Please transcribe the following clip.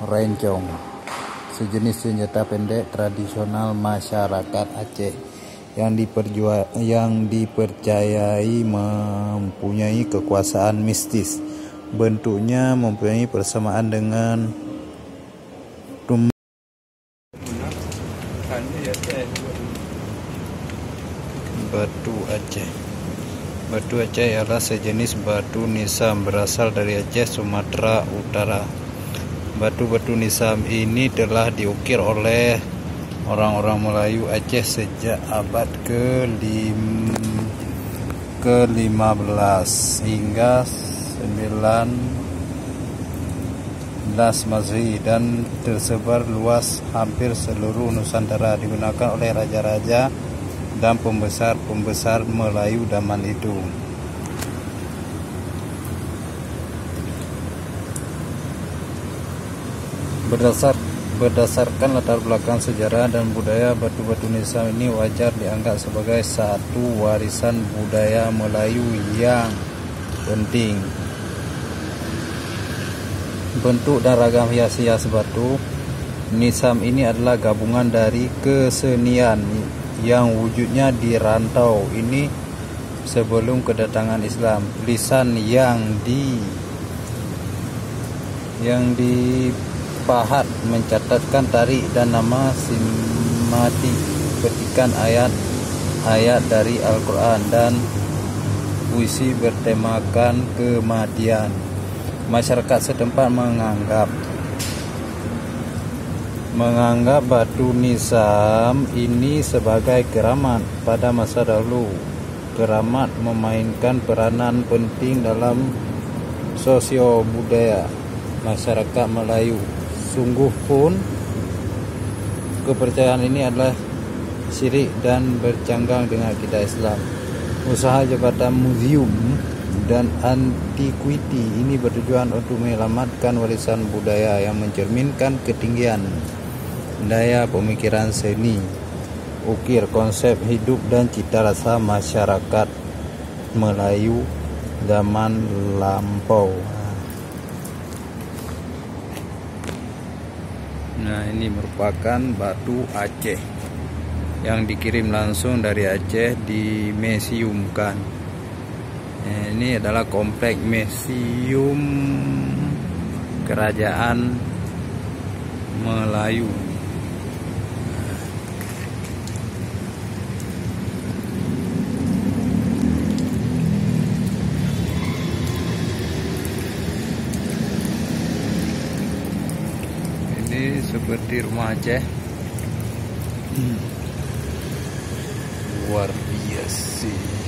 Rencong, sejenis senjata pendek tradisional masyarakat Aceh yang dipercayai mempunyai kekuasaan mistis. Bentuknya mempunyai persamaan dengan batu Aceh. Batu Aceh ialah sejenis batu nisan berasal dari Aceh, Sumatera Utara. Batu-batu nisan ini telah diukir oleh orang-orang Melayu Aceh sejak abad ke-15 hingga 19 Masehi dan tersebar luas hampir seluruh Nusantara, digunakan oleh raja-raja dan pembesar-pembesar Melayu zaman itu. Berdasarkan latar belakang sejarah dan budaya, batu-batu nisan ini wajar dianggap sebagai satu warisan budaya Melayu yang penting. Bentuk dan ragam hias-hias batu nisan ini adalah gabungan dari kesenian yang wujudnya di rantau ini sebelum kedatangan Islam. Tulisan yang dipahat mencatatkan tarikh dan nama simatik, petikan ayat-ayat dari Al-Quran dan puisi bertemakan kematian. Masyarakat setempat menganggap batu nisan ini sebagai keramat. Pada masa dahulu, keramat memainkan peranan penting dalam sosio budaya masyarakat Melayu. Sungguh pun kepercayaan ini adalah syirik dan bercanggang dengan akidah Islam. Usaha Jabatan Museum dan Antiquity ini bertujuan untuk menyelamatkan warisan budaya yang mencerminkan ketinggian daya pemikiran seni, ukir, konsep hidup dan cita rasa masyarakat Melayu zaman lampau. Nah, ini merupakan batu Aceh yang dikirim langsung dari Aceh, dimesiumkan. Ini adalah komplek Museum Kerajaan Melayu. Ini seperti rumah Aceh, luar biasa.